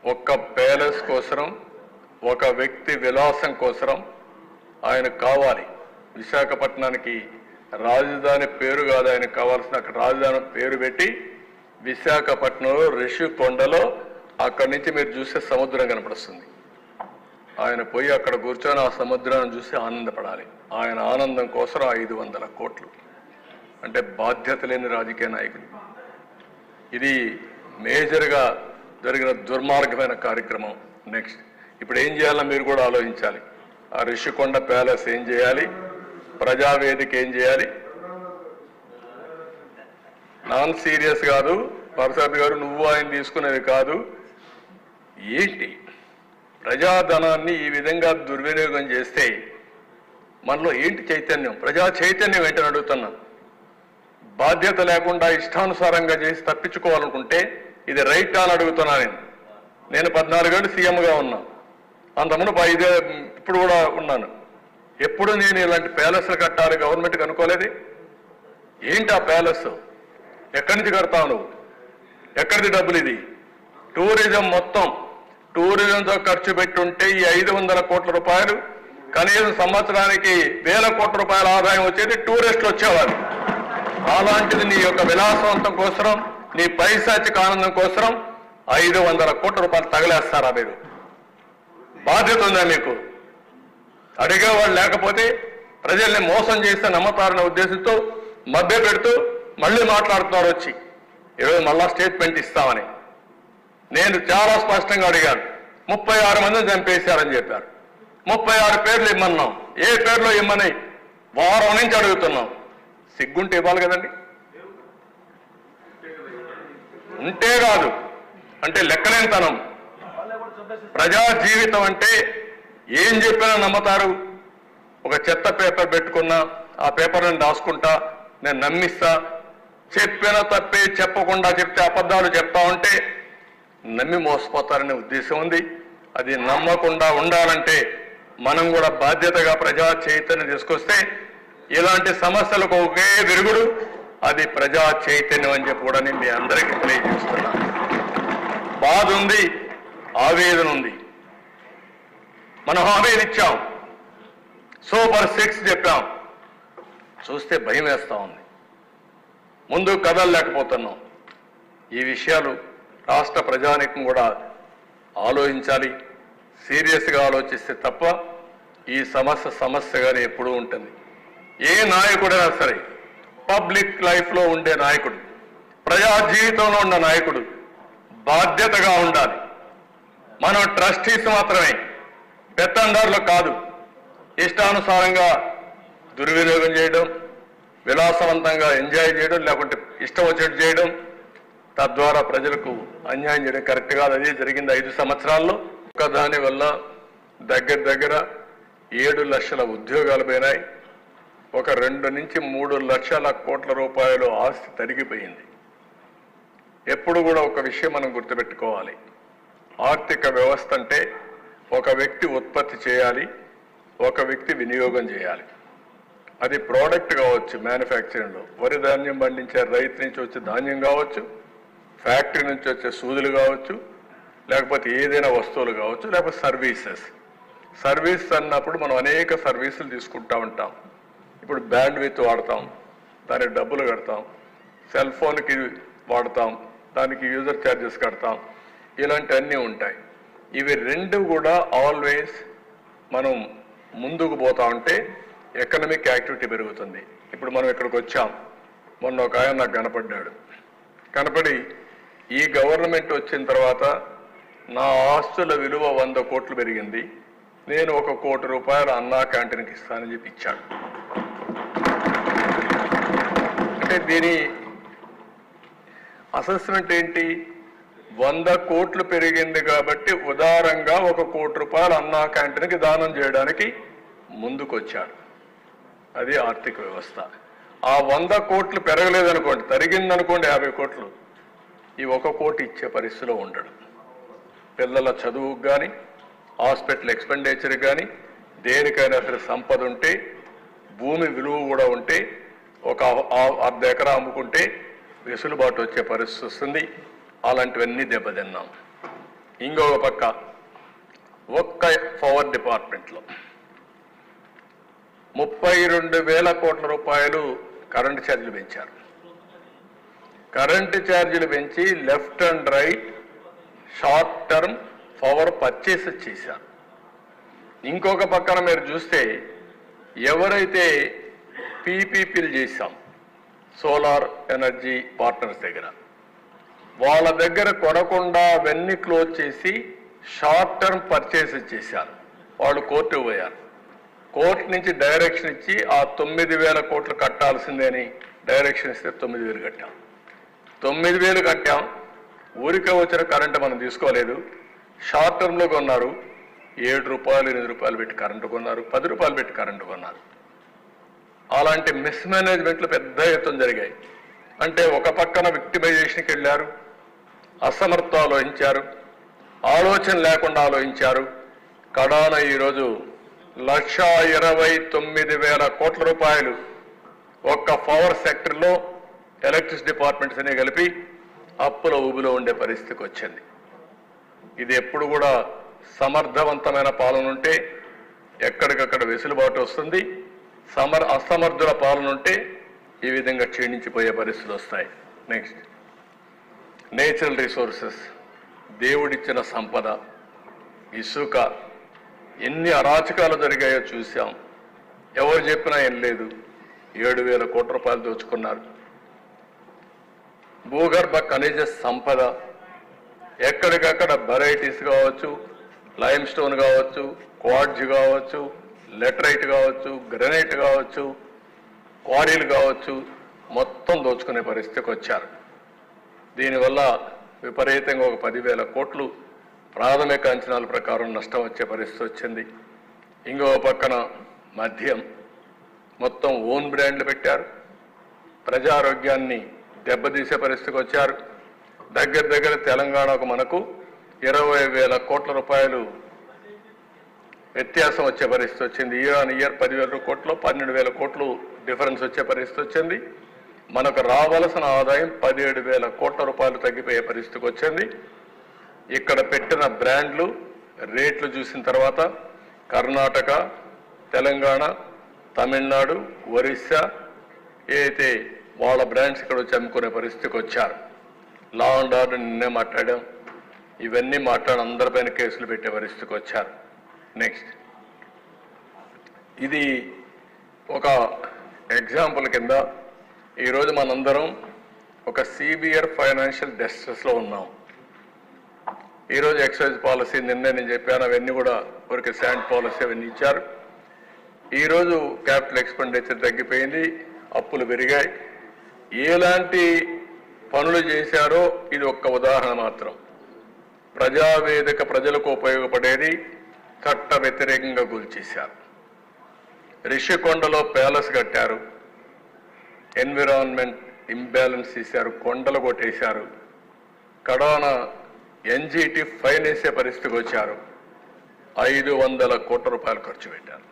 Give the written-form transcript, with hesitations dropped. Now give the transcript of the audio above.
ఒక్క ప్యాలెస్ కోసరం, ఒక వ్యక్తి విలాసం కోసరం ఆయన కావాలి. విశాఖపట్నానికి రాజధాని పేరు కాదు ఆయనకు కావాల్సిన, అక్కడ రాజధాని పేరు పెట్టి విశాఖపట్నంలో రిషికొండలో అక్కడి నుంచి మీరు చూసే సముద్రం కనపడుస్తుంది. ఆయన పోయి అక్కడ కూర్చొని ఆ సముద్రాన్ని చూసి ఆనందపడాలి. ఆయన ఆనందం కోసం 500 కోట్లు అంటే బాధ్యత లేని రాజకీయ నాయకుడు. ఇది మేజర్గా జరిగిన దుర్మార్గమైన కార్యక్రమం. నెక్స్ట్ ఇప్పుడు ఏం చేయాలో మీరు కూడా ఆలోచించాలి. ఆ రిషికొండ ప్యాలెస్ ఏం చేయాలి, ప్రజావేదిక ఏం చేయాలి. నాన్ సీరియస్ కాదు పరసాద్ గారు, నువ్వు ఆయన తీసుకునేది కాదు. ఏంటి ప్రజాధనాన్ని ఈ విధంగా దుర్వినియోగం చేస్తే మనలో ఏంటి చైతన్యం, ప్రజా చైతన్యం ఏంటని అడుగుతున్నా. బాధ్యత లేకుండా ఇష్టానుసారంగా చేసి తప్పించుకోవాలనుకుంటే ఇది రైట్ అని అడుగుతున్నా. నేను 14 ఏళ్ళు సీఎంగా ఉన్నా, అంతకుముందు 5 ఇప్పుడు కూడా ఉన్నాను. ఎప్పుడు నేను ఇలాంటి ప్యాలెస్లు కట్టాలి గవర్నమెంట్కి అనుకోలేదు. ఏంటి ఆ ప్యాలెస్, ఎక్కడి నుంచి కడతావు నువ్వు, ఎక్కడిది డబ్బులు? ఇది టూరిజం, మొత్తం టూరిజంతో ఖర్చు పెట్టుంటే ఈ 500 కోట్ల రూపాయలు కనీసం సంవత్సరానికి 1000 కోట్ల రూపాయల ఆదాయం వచ్చేది, టూరిస్టులు వచ్చేవారు. అలాంటిది నీ యొక్క విలాసవంతం కోసం, నీ పైశాచిక ఆనందం కోసం 500 కోట్ల రూపాయలు తగలేస్తారా మీరు? బాధ్యత ఉందా మీకు? అడిగేవాళ్ళు లేకపోతే ప్రజల్ని మోసం చేస్తే నమ్మతారనే ఉద్దేశంతో మభ్య పెడుతూ మళ్ళీ మాట్లాడుతున్నారు వచ్చి ఈరోజు మళ్ళా స్టేట్మెంట్ ఇస్తామని. నేను చాలా స్పష్టంగా అడిగాను. 36 మందిని చంపేశారని చెప్పారు. 36 పేర్లు ఇమ్మన్నాం. ఏ పేర్లో ఇమ్మని వారం నుంచి అడుగుతున్నాం. సిగ్గుంటే ఇవ్వాలి కదండి. ఉంటే కాదు అంటే లెక్కలేనితనం. ప్రజా జీవితం అంటే ఏం చెప్పినా నమ్మతారు. ఒక చెత్త పేపర్ పెట్టుకున్నా ఆ పేపర్ని రాసుకుంటా, నేను నమ్మిస్తా. చెప్పిన తప్పే చెప్పకుండా చెప్తే అబద్ధాలు చెప్తా ఉంటే నమ్మి మోసపోతారనే ఉద్దేశం ఉంది. అది నమ్మకుండా ఉండాలంటే మనం కూడా బాధ్యతగా ప్రజా చైతన్యం తీసుకొస్తే ఇలాంటి సమస్యలకు ఒకే విరుగుడు, అది ప్రజా చైతన్యం అని చెప్పి కూడా మీ అందరికీ తెలియజేస్తున్నా. బాధ ఉంది, ఆవేదన ఉంది. మనం హామీలు ఇచ్చాం, సూపర్ 6 చెప్పాం, చూస్తే భయం వేస్తా ఉంది. ముందు కదలలేకపోతున్నాం. ఈ విషయాలు రాష్ట్ర ప్రజానీకం కూడా ఆలోచించాలి. సీరియస్గా ఆలోచిస్తే తప్ప ఈ సమస్యగానే ఎప్పుడూ ఉంటుంది. ఏ నాయకుడైనా సరే, పబ్లిక్ లైఫ్లో ఉండే నాయకుడు, ప్రజా జీవితంలో ఉన్న నాయకుడు బాధ్యతగా ఉండాలి. మనం ట్రస్టీస్ మాత్రమే, పెత్తందారులు కాదు. ఇష్టానుసారంగా దుర్వినియోగం చేయడం, విలాసవంతంగా ఎంజాయ్ చేయడం, లేకుంటే ఇష్టం వచ్చేట్టు చేయడం, తద్వారా ప్రజలకు అన్యాయం చేయడం కరెక్ట్ కాదు. అదే జరిగింది 5 సంవత్సరాల్లో. దాని వల్ల దగ్గర 7 లక్షల ఉద్యోగాలు పోయినాయి. ఒక 2 నుంచి 3 లక్షల కోట్ల రూపాయలు ఆస్తి తరిగిపోయింది. ఎప్పుడు కూడా ఒక విషయం మనం గుర్తుపెట్టుకోవాలి. ఆర్థిక వ్యవస్థ అంటే ఒక వ్యక్తి ఉత్పత్తి చేయాలి, ఒక వ్యక్తి వినియోగం చేయాలి. అది ప్రోడక్ట్ కావచ్చు, మ్యానుఫ్యాక్చరింగ్లో వరి ధాన్యం పండించే రైతు నుంచి వచ్చే ధాన్యం కావచ్చు, ఫ్యాక్టరీ నుంచి వచ్చే సూదులు కావచ్చు, లేకపోతే ఏదైనా వస్తువులు కావచ్చు, లేకపోతే సర్వీస్ అన్నప్పుడు మనం అనేక సర్వీసులు తీసుకుంటా ఉంటాం. ఇప్పుడు బ్యాండ్ విత్ వాడతాం, దానికి డబ్బులు కడతాం. సెల్ ఫోన్కి వాడతాం, దానికి యూజర్ ఛార్జెస్ కడతాం. ఇలాంటివన్నీ ఉంటాయి. ఇవి 2 కూడా ఆల్వేస్ మనం ముందుకు పోతా ఉంటే ఎకనామిక్ యాక్టివిటీ పెరుగుతుంది. ఇప్పుడు మనం ఇక్కడికి వచ్చాం. మొన్న ఒక ఆయన నాకు కనపడి ఈ గవర్నమెంట్ వచ్చిన తర్వాత నా ఆస్తుల విలువ 100 కోట్లు పెరిగింది, నేను 1 కోటి రూపాయలు అన్నా క్యాంటీన్కి ఇస్తానని చెప్పి ఇచ్చాడు. అంటే దీని అసెస్మెంట్ ఏంటి? 100 కోట్లు పెరిగింది కాబట్టి ఉదారంగా 1 కోటి రూపాయలు అన్నా క్యాంటీన్కి దానం చేయడానికి ముందుకొచ్చాడు. అది ఆర్థిక వ్యవస్థ. ఆ 100 కోట్లు పెరగలేదనుకోండి, తరిగిందనుకోండి 50 కోట్లు, ఈ 1 కోటి ఇచ్చే పరిస్థితిలో ఉండడు. పిల్లల చదువుకు కానీ, హాస్పిటల్ ఎక్స్పెండిచర్కి కానీ, దేనికైనా సరే సంపద ఉంటే, భూమి విలువ కూడా ఉంటే, ఒక 1/2 ఎకరా అమ్ముకుంటే వెసులుబాటు వచ్చే పరిస్థితి వస్తుంది. అలాంటివన్నీ దెబ్బతిన్నాం. ఇంకొక పక్క ఒక్క పవర్ డిపార్ట్మెంట్లో 32,000 కోట్ల రూపాయలు కరెంటు ఛార్జీలు పెంచారు. కరెంటు ఛార్జీలు పెంచి left and right short term power purchase చేశారు. ఇంకొక పక్కన మీరు చూస్తే ఎవరైతే పీపీపీలు చేశాం సోలార్ ఎనర్జీ పార్ట్నర్స్ దగ్గర, వాళ్ళ దగ్గర కొనకుండా అవన్నీ క్లోజ్ చేసి షార్ట్ టర్మ్ పర్చేస్ చేశారు. వాళ్ళు కోర్టుకు పోయారు. కోర్టు నుంచి డైరెక్షన్ ఇచ్చి ఆ 9,000 కోట్లు కట్టాల్సిందే అని డైరెక్షన్ ఇస్తే 9,000 కట్టాం. 9,000 కట్టాం. ఊరికే వచ్చిన కరెంటు మనం తీసుకోలేదు. షార్ట్ టర్మ్లో కొన్నారు. 7 రూపాయలు 8 రూపాయలు పెట్టి కరెంటు కొన్నారు. 10 రూపాయలు పెట్టి కరెంటు కొన్నారు. అలాంటి మిస్మేనేజ్మెంట్లు పెద్ద ఎత్తున జరిగాయి. అంటే ఒక పక్కన విక్టిమైజేషన్కి వెళ్ళారు, అసమర్థ ఆలోచించారు, ఆలోచన లేకుండా ఆలోచించారు. కడాన ఈరోజు 1,29,000 కోట్ల రూపాయలు ఒక్క పవర్ సెక్టర్లో ఎలక్ట్రిసిటీ డిపార్ట్మెంట్స్ అనే కలిపి అప్పుల ఊబిలో ఉండే పరిస్థితికి వచ్చింది. ఇది ఎప్పుడు కూడా సమర్థవంతమైన పాలన ఉంటే ఎక్కడికక్కడ వెసులుబాటు వస్తుంది. అసమర్థుల పాలన ఉంటే ఈ విధంగా క్షీణించిపోయే పరిస్థితులు వస్తాయి. నెక్స్ట్, నేచురల్ రిసోర్సెస్, దేవుడిచ్చిన సంపద, ఇసుక, ఎన్ని అరాచకాలు జరిగాయో చూసాం. ఎవరు చెప్పినా ఏం లేదు. 7,000 కోట్ల రూపాయలు దోచుకున్నారు. భూగర్భ ఖనిజ సంపద ఎక్కడికక్కడ వెరైటీస్ కావచ్చు, లైమ్ స్టోన్ కావచ్చు, క్వార్ట్జ్ కావచ్చు, లెటరైట్ కావచ్చు, గ్రనైట్ కావచ్చు, క్వారీలు కావచ్చు, మొత్తం దోచుకునే పరిస్థితికి వచ్చారు. దీనివల్ల విపరీతంగా ఒక 10,000 కోట్లు ప్రాథమిక అంచనాల ప్రకారం నష్టం వచ్చే పరిస్థితి వచ్చింది. ఇంకో పక్కన మద్యం మొత్తం ఓన్ బ్రాండ్లు పెట్టారు. ప్రజారోగ్యాన్ని దెబ్బతీసే పరిస్థితికి వచ్చారు. దగ్గర తెలంగాణకు మనకు 20,000 కోట్ల రూపాయలు వ్యత్యాసం వచ్చే పరిస్థితి వచ్చింది. ఇయర్ ఆన్ ఇయర్ 10,000 కోట్లు 12,000 కోట్లు డిఫరెన్స్ వచ్చే పరిస్థితి వచ్చింది. మనకు రావాల్సిన ఆదాయం 17,000 కోట్ల రూపాయలు తగ్గిపోయే పరిస్థితికి వచ్చింది. ఇక్కడ పెట్టిన బ్రాండ్లు రేట్లు చూసిన తర్వాత కర్ణాటక, తెలంగాణ, తమిళనాడు, ఒరిస్సా ఏదైతే వాళ్ళ బ్రాండ్స్ ఇక్కడ వచ్చి అమ్ముకునే పరిస్థితికి వచ్చారు. లా అండ్ ఆర్డర్ నిన్నే మాట్లాడాం. ఇవన్నీ మాట్లాడి అందరిపైన కేసులు పెట్టే పరిస్థితికి వచ్చారు. నెక్స్ట్, ఇది ఒక ఎగ్జాంపుల్ కింద ఈరోజు మనందరం ఒక సివియర్ ఫైనాన్షియల్ డిస్ట్రెస్లో ఉన్నాం. ఈరోజు ఎక్సైజ్ పాలసీ నిన్నే నేను చెప్పాను, అవన్నీ కూడా ఊరికి శాండ్ పాలసీ అవన్నీ ఇచ్చారు. ఈరోజు క్యాపిటల్ ఎక్స్పెండిచర్ తగ్గిపోయింది, అప్పులు పెరిగాయి. ఎలాంటి పనులు చేశారో ఇది ఒక్క ఉదాహరణ మాత్రం. ప్రజావేదిక ప్రజలకు ఉపయోగపడేది చట్ట వ్యతిరేకంగా కూల్చేశారు. రిషికొండలో ప్యాలెస్ కట్టారు, ఎన్విరాన్మెంట్ ఇంబ్యాలెన్స్ చేశారు, కొండలు కొట్టేశారు. కడాన ఎన్జిటి ఫైన్ వేసే పరిస్థితికి వచ్చారు. 500 కోట్ల రూపాయలు ఖర్చు పెట్టారు.